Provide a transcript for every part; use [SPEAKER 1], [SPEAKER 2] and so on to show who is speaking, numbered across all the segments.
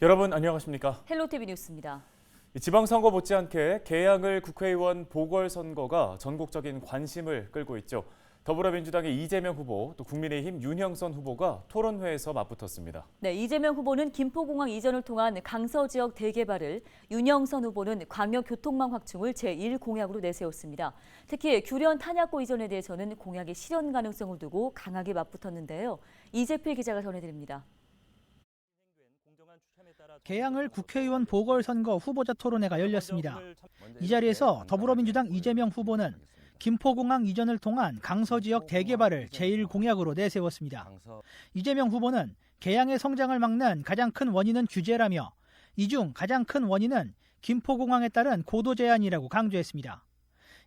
[SPEAKER 1] 여러분 안녕하십니까?
[SPEAKER 2] 헬로티비 뉴스입니다.
[SPEAKER 1] 지방선거 못지않게 개항을 국회의원 보궐선거가 전국적인 관심을 끌고 있죠. 더불어민주당의 이재명 후보, 또 국민의힘 윤영선 후보가 토론회에서 맞붙었습니다.
[SPEAKER 2] 네, 이재명 후보는 김포공항 이전을 통한 강서 지역 대개발을, 윤영선 후보는 광역교통망 확충을 제1공약으로 내세웠습니다. 특히 규련 탄약고 이전에 대해서는 공약의 실현 가능성을 두고 강하게 맞붙었는데요. 이재필 기자가 전해드립니다.
[SPEAKER 3] 개항을 국회의원 보궐선거 후보자 토론회가 열렸습니다. 이 자리에서 더불어민주당 이재명 후보는 김포공항 이전을 통한 강서 지역 대개발을 제1공약으로 내세웠습니다. 이재명 후보는 개항의 성장을 막는 가장 큰 원인은 규제라며 이 중 가장 큰 원인은 김포공항에 따른 고도 제한이라고 강조했습니다.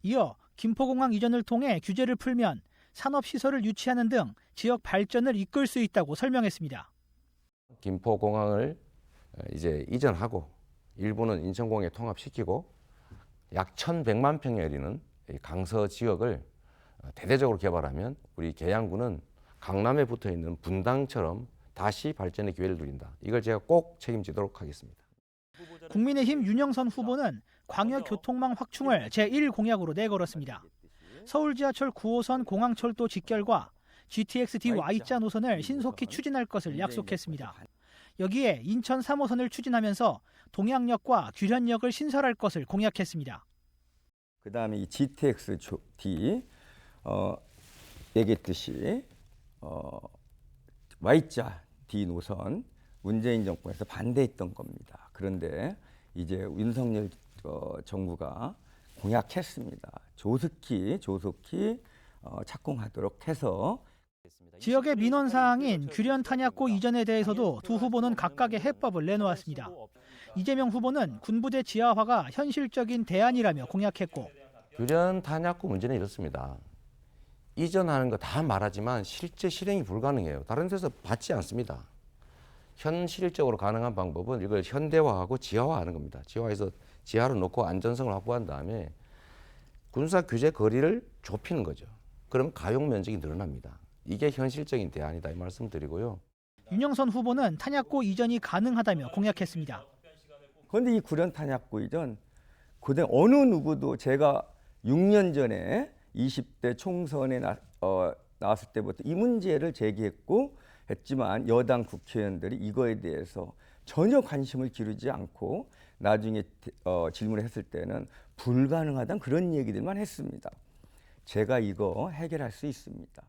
[SPEAKER 3] 이어 김포공항 이전을 통해 규제를 풀면 산업시설을 유치하는 등 지역 발전을 이끌 수 있다고 설명했습니다.
[SPEAKER 4] 김포공항을 이제 이전하고 일부는 인천공항에 통합시키고 약 1,100만 평에 이르는 강서 지역을 대대적으로 개발하면 우리 계양구는 강남에 붙어 있는 분당처럼 다시 발전의 기회를 누린다. 이걸 제가 꼭 책임지도록 하겠습니다.
[SPEAKER 3] 국민의힘 윤영선 후보는 광역교통망 확충을 제1공약으로 내걸었습니다. 서울 지하철 9호선 공항철도 직결과 GTX-D Y자 노선을 신속히 추진할 것을 약속했습니다. 여기에 인천 3호선을 추진하면서 동양역과 규련역을 신설할 것을 공약했습니다.
[SPEAKER 5] 그다음에 이 GTX-D 얘기했듯이 Y자 D 노선 문재인 정권에서 반대했던 겁니다. 그런데 이제 윤석열 정부가 공약했습니다. 조속히 착공하도록 해서
[SPEAKER 3] 지역의 민원 사항인 규련 탄약고 이전에 대해서도 두 후보는 각각의 해법을 내놓았습니다. 이재명 후보는 군부대 지하화가 현실적인 대안이라며 공약했고,
[SPEAKER 4] 규련 탄약고 문제는 이렇습니다. 이전하는 거 다 말하지만 실제 실행이 불가능해요. 다른 데서 받지 않습니다. 현실적으로 가능한 방법은 이걸 현대화하고 지하화하는 겁니다. 지하화해서 지하로 놓고 안전성을 확보한 다음에 군사 규제 거리를 좁히는 거죠. 그러면 가용 면적이 늘어납니다. 이게 현실적인 대안이다 이 말씀 드리고요.
[SPEAKER 3] 윤영선 후보는 탄약고 이전이 가능하다며 공약했습니다.
[SPEAKER 5] 그런데 이 구련 탄약고 이전 그때 어느 누구도 제가 6년 전에 20대 총선에 나왔을 때부터 이 문제를 제기했고 했지만 여당 국회의원들이 이거에 대해서 전혀 관심을 기르지 않고 나중에 질문을 했을 때는 불가능하다는 그런 얘기들만 했습니다. 제가 이거 해결할 수 있습니다.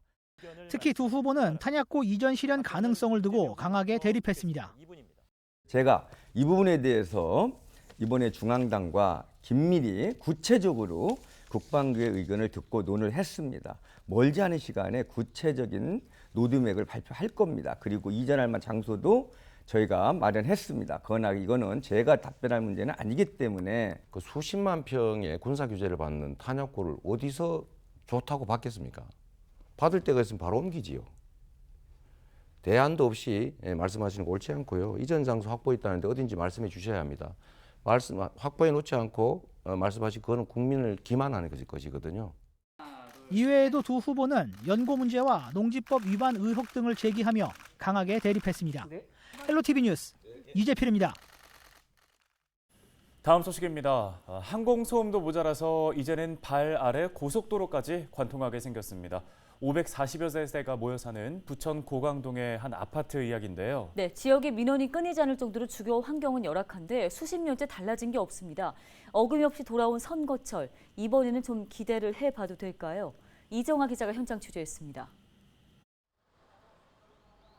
[SPEAKER 3] 특히 두 후보는 탄약고 이전 실현 가능성을 두고 강하게 대립했습니다.
[SPEAKER 5] 제가 이 부분에 대해서 이번에 중앙당과 긴밀히 구체적으로 국방부의 의견을 듣고 논의를 했습니다. 멀지 않은 시간에 구체적인 로드맵을 발표할 겁니다. 그리고 이전할 만한 장소도 저희가 마련했습니다. 그러나 이거는 제가 답변할 문제는 아니기 때문에
[SPEAKER 4] 그 수십만 평의 군사 규제를 받는 탄약고를 어디서 좋다고 받겠습니까? 받을 데가 있으면 바로 옮기지요. 대안도 없이 말씀하시는 거 옳지 않고요. 이전 장소 확보했다는데 어딘지 말씀해 주셔야 합니다. 확보해 놓지 않고 말씀하신 그거는 국민을 기만하는 것이거든요.
[SPEAKER 3] 이외에도 두 후보는 연고 문제와 농지법 위반 의혹 등을 제기하며 강하게 대립했습니다. 헬로티비 뉴스 이재필입니다.
[SPEAKER 1] 다음 소식입니다. 항공소음도 모자라서 이제는 발 아래 고속도로까지 관통하게 생겼습니다. 540여 세대가 모여 사는 부천 고강동의 한 아파트 이야기인데요.
[SPEAKER 2] 네, 지역의 민원이 끊이지 않을 정도로 주거 환경은 열악한데 수십 년째 달라진 게 없습니다. 어김없이 돌아온 선거철, 이번에는 좀 기대를 해봐도 될까요? 이정아 기자가 현장 취재했습니다.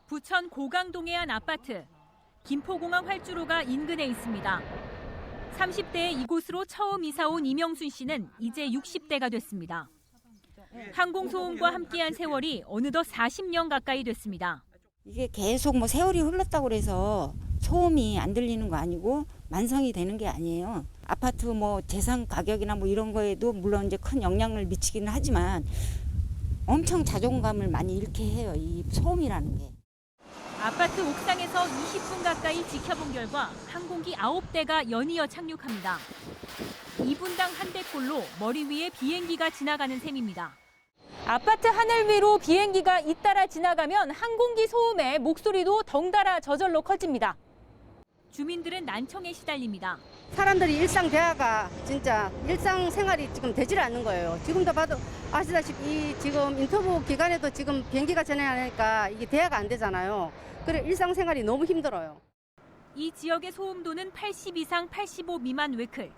[SPEAKER 6] 부천 고강동의 한 아파트. 김포공항 활주로가 인근에 있습니다. 30대에 이곳으로 처음 이사온 이명순 씨는 이제 60대가 됐습니다. 항공소음과 함께한 세월이 어느덧 40년 가까이 됐습니다.
[SPEAKER 7] 이게 계속 뭐 세월이 흘렀다고 그래서 소음이 안 들리는 거 아니고 만성이 되는 게 아니에요. 아파트 뭐 재산 가격이나 뭐 이런 거에도 물론 이제 큰 영향을 미치기는 하지만 엄청 자존감을 많이 잃게 해요. 이 소음이라는 게.
[SPEAKER 6] 아파트 옥상에서 20분 가까이 지켜본 결과 항공기 9대가 연이어 착륙합니다. 2분당 한 대꼴로 머리 위에 비행기가 지나가는 셈입니다. 아파트 하늘 위로 비행기가 잇따라 지나가면 항공기 소음에 목소리도 덩달아 저절로 커집니다. 주민들은 난청에 시달립니다.
[SPEAKER 8] 사람들이 일상 대화가 진짜 일상생활이 지금 되질 않는 거예요. 지금도 봐도 아시다시피 지금 인터뷰 기간에도 지금 비행기가 전해하니까 이게 대화가 안 되잖아요. 그래 일상생활이 너무 힘들어요.
[SPEAKER 6] 이 지역의 소음도는 80 이상 85 미만 웨클.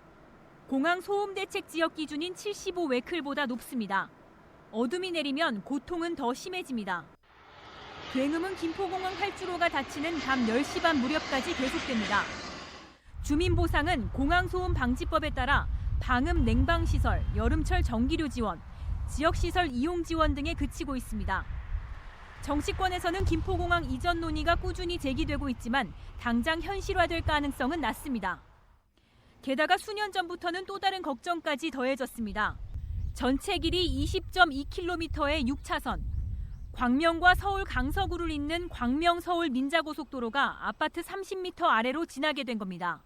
[SPEAKER 6] 공항 소음 대책 지역 기준인 75 웨클보다 높습니다. 어둠이 내리면 고통은 더 심해집니다. 굉음은 김포공항 활주로가 닫히는 밤 10시 반 무렵까지 계속됩니다. 주민 보상은 공항소음 방지법에 따라 방음 냉방시설, 여름철 전기료 지원, 지역시설 이용 지원 등에 그치고 있습니다. 정치권에서는 김포공항 이전 논의가 꾸준히 제기되고 있지만 당장 현실화될 가능성은 낮습니다. 게다가 수년 전부터는 또 다른 걱정까지 더해졌습니다. 전체 길이 20.2km의 6차선, 광명과 서울 강서구를 잇는 광명-서울 민자고속도로가 아파트 30m 아래로 지나게 된 겁니다.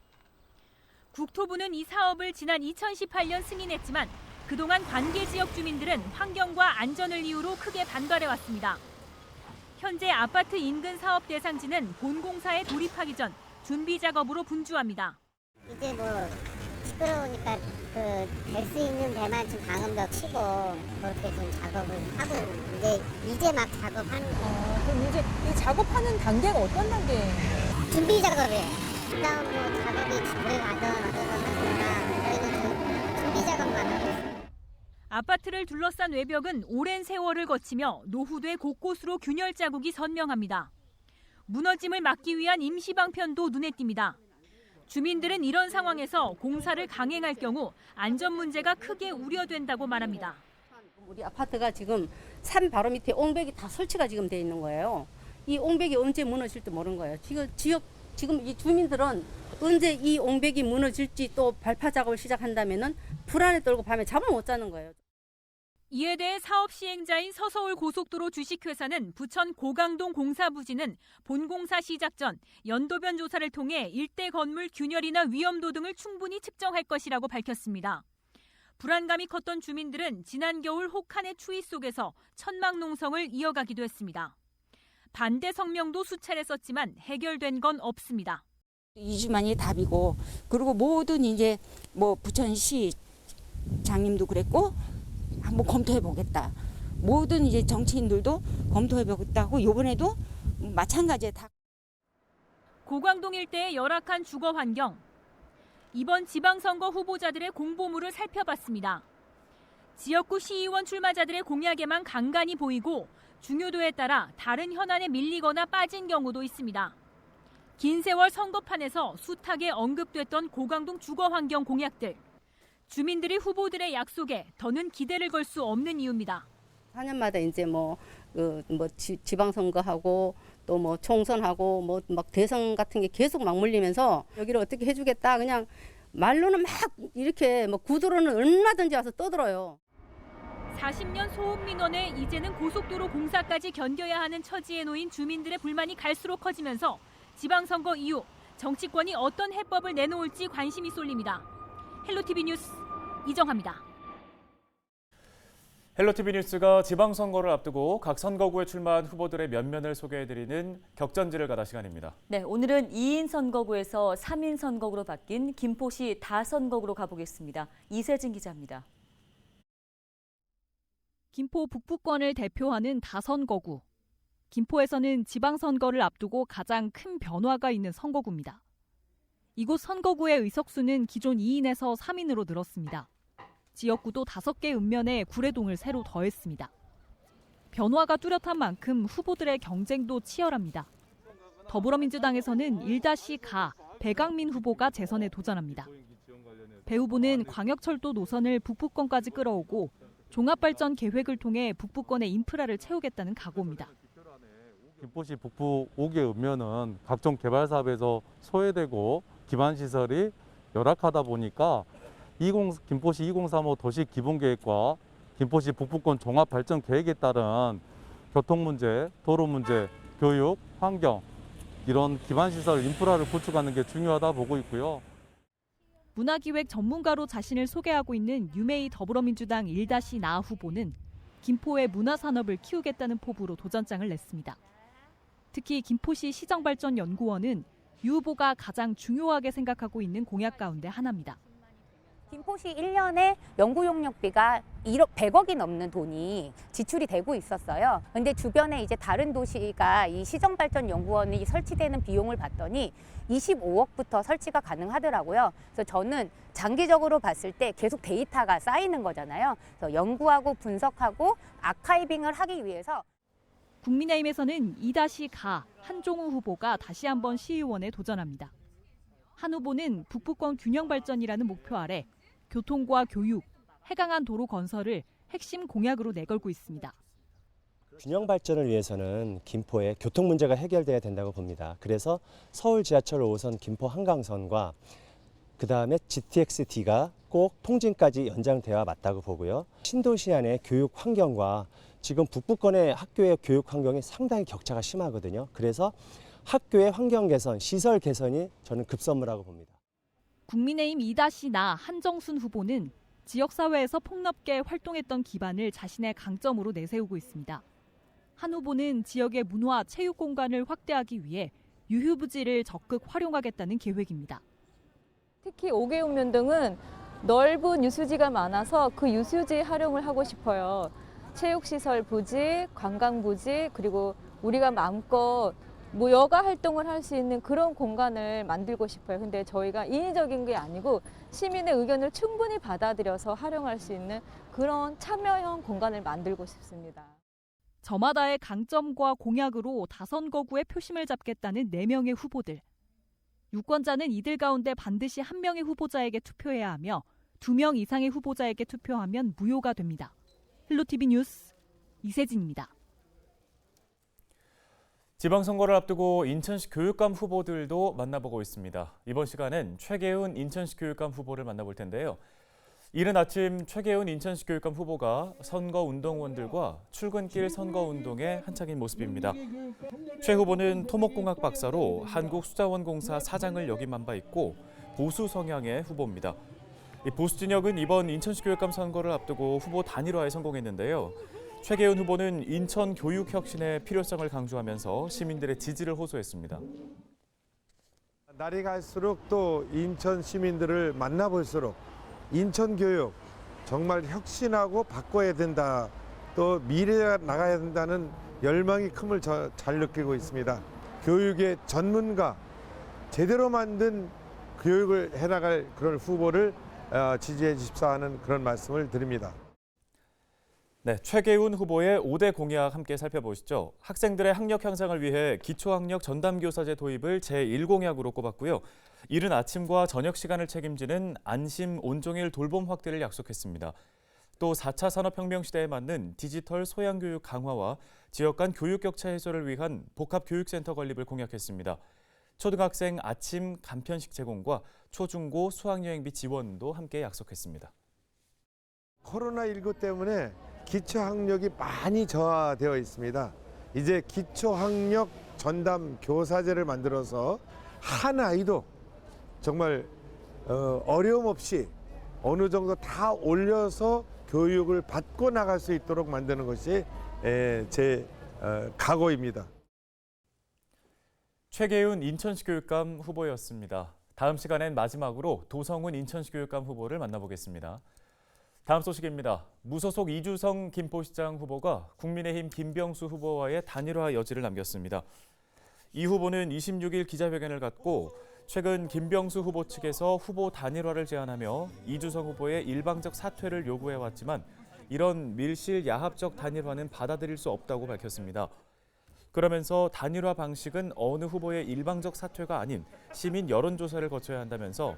[SPEAKER 6] 국토부는 이 사업을 지난 2018년 승인했지만 그동안 관계 지역 주민들은 환경과 안전을 이유로 크게 반발해왔습니다. 현재 아파트 인근 사업 대상지는 본공사에 돌입하기 전 준비 작업으로 분주합니다.
[SPEAKER 9] 이제 시끄러우니까 될 수 있는 데만 좀 방음도 치고 그렇게 좀 작업을 하고 이제 막 작업하는 거예요.
[SPEAKER 10] 그럼 이제 이 작업하는 단계가 어떤 단계예요?
[SPEAKER 9] 준비 작업이에요. 그다음 작업이 들어가든 하거나 저희는 준비 작업만 하고 있어요.
[SPEAKER 6] 아파트를 둘러싼 외벽은 오랜 세월을 거치며 노후돼 곳곳으로 균열 자국이 선명합니다. 무너짐을 막기 위한 임시 방편도 눈에 띕니다. 주민들은 이런 상황에서 공사를 강행할 경우 안전 문제가 크게 우려된다고 말합니다.
[SPEAKER 8] 우리 아파트가 지금 산 바로 밑에 옹벽이 다 설치가 지금 돼 있는 거예요. 이 옹벽이 언제 무너질지 모르는 거예요. 지금 이 주민들은 언제 이 옹벽이 무너질지 또 발파 작업을 시작한다면은 불안에 떨고 밤에 잠을 못 자는 거예요.
[SPEAKER 6] 이에 대해 사업 시행자인 서서울 고속도로 주식회사는 부천 고강동 공사 부지는 본공사 시작 전 연도변 조사를 통해 일대 건물 균열이나 위험도 등을 충분히 측정할 것이라고 밝혔습니다. 불안감이 컸던 주민들은 지난 겨울 혹한의 추위 속에서 천막 농성을 이어가기도 했습니다. 반대 성명도 수차례 썼지만 해결된 건 없습니다.
[SPEAKER 7] 2주 만이 답이고 그리고 모든 이제 부천시 장님도 그랬고 한번 검토해 보겠다. 모든 이제 정치인들도 검토해 보겠다고 이번에도 마찬가지에 다.
[SPEAKER 6] 고강동 일대의 열악한 주거 환경. 이번 지방선거 후보자들의 공보물을 살펴봤습니다. 지역구 시의원 출마자들의 공약에만 간간히 보이고 중요도에 따라 다른 현안에 밀리거나 빠진 경우도 있습니다. 긴 세월 선거판에서 숱하게 언급됐던 고강동 주거 환경 공약들. 주민들이 후보들의 약속에 더는 기대를 걸 수 없는 이유입니다.
[SPEAKER 8] 4년마다 이제 지방선거하고 또 총선하고 막 대선 같은 게 계속 맞물리면서 여기를 어떻게 해주겠다 그냥 말로는 막 이렇게 구도로는 얼마든지 와서 떠들어요.
[SPEAKER 6] 40년 소음 민원에 이제는 고속도로 공사까지 견뎌야 하는 처지에 놓인 주민들의 불만이 갈수록 커지면서 지방선거 이후 정치권이 어떤 해법을 내놓을지 관심이 쏠립니다. 헬로티비 뉴스 이정화입니다.
[SPEAKER 1] 헬로티비 뉴스가 지방선거를 앞두고 각 선거구에 출마한 후보들의 면면을 소개해드리는 격전지를 가다 시간입니다.
[SPEAKER 2] 네, 오늘은 2인 선거구에서 3인 선거구로 바뀐 김포시 다선거구로 가보겠습니다. 이세진 기자입니다.
[SPEAKER 11] 김포 북부권을 대표하는 다선거구. 김포에서는 지방선거를 앞두고 가장 큰 변화가 있는 선거구입니다. 이곳 선거구의 의석수는 기존 2인에서 3인으로 늘었습니다. 지역구도 5개 읍면에 구례동을 새로 더했습니다. 변화가 뚜렷한 만큼 후보들의 경쟁도 치열합니다. 더불어민주당에서는 1-가 배강민 후보가 재선에 도전합니다. 배 후보는 광역철도 노선을 북부권까지 끌어오고 종합발전 계획을 통해 북부권의 인프라를 채우겠다는 각오입니다.
[SPEAKER 12] 김포시 북부 5개 읍면은 각종 개발 사업에서 소외되고 기반시설이 열악하다 보니까 김포시 2035 도시기본계획과 김포시 북부권 종합발전계획에 따른 교통문제, 도로문제, 교육, 환경 이런 기반시설 인프라를 구축하는 게 중요하다 보고 있고요.
[SPEAKER 11] 문화기획 전문가로 자신을 소개하고 있는 유메이 더불어민주당 1-나 후보는 김포의 문화산업을 키우겠다는 포부로 도전장을 냈습니다. 특히 김포시 시정발전연구원은 유 후보가 가장 중요하게 생각하고 있는 공약 가운데 하나입니다.
[SPEAKER 13] 김포시 1년에 연구용역비가 100억이 넘는 돈이 지출이 되고 있었어요. 근데 주변에 이제 다른 도시가 이 시정발전연구원이 설치되는 비용을 봤더니 25억부터 설치가 가능하더라고요. 그래서 저는 장기적으로 봤을 때 계속 데이터가 쌓이는 거잖아요. 그래서 연구하고 분석하고 아카이빙을 하기 위해서
[SPEAKER 11] 국민의힘에서는 이다시 한종우 후보가 다시 한번 시의원에 도전합니다. 한 후보는 북부권 균형 발전이라는 목표 아래 교통과 교육, 해강한 도로 건설을 핵심 공약으로 내걸고 있습니다.
[SPEAKER 14] 균형 발전을 위해서는 김포의 교통 문제가 해결돼야 된다고 봅니다. 그래서 서울 지하철 5호선 김포 한강선과 그다음에 GTX-D가 꼭 통진까지 연장돼야 맞다고 보고요. 신도시 안의 교육 환경과 지금 북부권의 학교의 교육 환경이 상당히 격차가 심하거든요. 그래서 학교의 환경 개선, 시설 개선이 저는 급선무라고 봅니다.
[SPEAKER 11] 국민의힘 이다시 한정순 후보는 지역사회에서 폭넓게 활동했던 기반을 자신의 강점으로 내세우고 있습니다. 한 후보는 지역의 문화, 체육 공간을 확대하기 위해 유휴부지를 적극 활용하겠다는 계획입니다.
[SPEAKER 10] 특히 오개운면 등은 넓은 유수지가 많아서 그 유수지 활용을 하고 싶어요. 체육시설 부지, 관광부지, 그리고 우리가 마음껏 여가 활동을 할 수 있는 그런 공간을 만들고 싶어요. 근데 저희가 인위적인 게 아니고 시민의 의견을 충분히 받아들여서 활용할 수 있는 그런 참여형 공간을 만들고 싶습니다.
[SPEAKER 11] 저마다의 강점과 공약으로 다선거구의 표심을 잡겠다는 4명의 후보들. 유권자는 이들 가운데 반드시 1명의 후보자에게 투표해야 하며 2명 이상의 후보자에게 투표하면 무효가 됩니다. 헬로티비 뉴스 이세진입니다.
[SPEAKER 1] 지방선거를 앞두고 인천시 교육감 후보들도 만나보고 있습니다. 이번 시간엔 최계훈 인천시 교육감 후보를 만나볼 텐데요. 이른 아침 최계훈 인천시 교육감 후보가 선거운동원들과 출근길 선거운동에 한창인 모습입니다. 최 후보는 토목공학 박사로 한국수자원공사 사장을 역임한 바 있고 보수 성향의 후보입니다. 보수 진영은 이번 인천시 교육감 선거를 앞두고 후보 단일화에 성공했는데요. 최계훈 후보는 인천 교육 혁신의 필요성을 강조하면서 시민들의 지지를 호소했습니다.
[SPEAKER 15] 날이 갈수록 또 인천 시민들을 만나볼수록 인천 교육 정말 혁신하고 바꿔야 된다. 또 미래가 나가야 된다는 열망이 큼을 잘 느끼고 있습니다. 교육의 전문가, 제대로 만든 교육을 해나갈 그런 후보를 지지해 주십사 하는 그런 말씀을 드립니다.
[SPEAKER 1] 네, 최계훈 후보의 5대 공약 함께 살펴보시죠. 학생들의 학력 향상을 위해 기초학력 전담교사제 도입을 제1공약으로 꼽았고요. 이른 아침과 저녁 시간을 책임지는 안심 온종일 돌봄 확대를 약속했습니다. 또 4차 산업혁명 시대에 맞는 디지털 소양교육 강화와 지역 간 교육 격차 해소를 위한 복합교육센터 건립을 공약했습니다. 초등학생 아침 간편식 제공과 초중고 수학여행비 지원도 함께 약속했습니다.
[SPEAKER 15] 코로나19 때문에 기초학력이 많이 저하되어 있습니다. 이제 기초학력 전담 교사제를 만들어서 한 아이도 정말 어려움 없이 어느 정도 다 올려서 교육을 받고 나갈 수 있도록 만드는 것이 제 각오입니다.
[SPEAKER 1] 최계훈 인천시 교육감 후보였습니다. 다음 시간엔 마지막으로 도성훈 인천시 교육감 후보를 만나보겠습니다. 다음 소식입니다. 무소속 이주성 김포시장 후보가 국민의힘 김병수 후보와의 단일화 여지를 남겼습니다. 이 후보는 26일 기자회견을 갖고 최근 김병수 후보 측에서 후보 단일화를 제안하며 이주성 후보의 일방적 사퇴를 요구해왔지만 이런 밀실 야합적 단일화는 받아들일 수 없다고 밝혔습니다. 그러면서 단일화 방식은 어느 후보의 일방적 사퇴가 아닌 시민 여론조사를 거쳐야 한다면서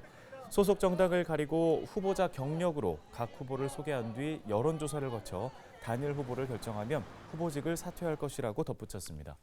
[SPEAKER 1] 소속 정당을 가리고 후보자 경력으로 각 후보를 소개한 뒤 여론조사를 거쳐 단일 후보를 결정하면 후보직을 사퇴할 것이라고 덧붙였습니다.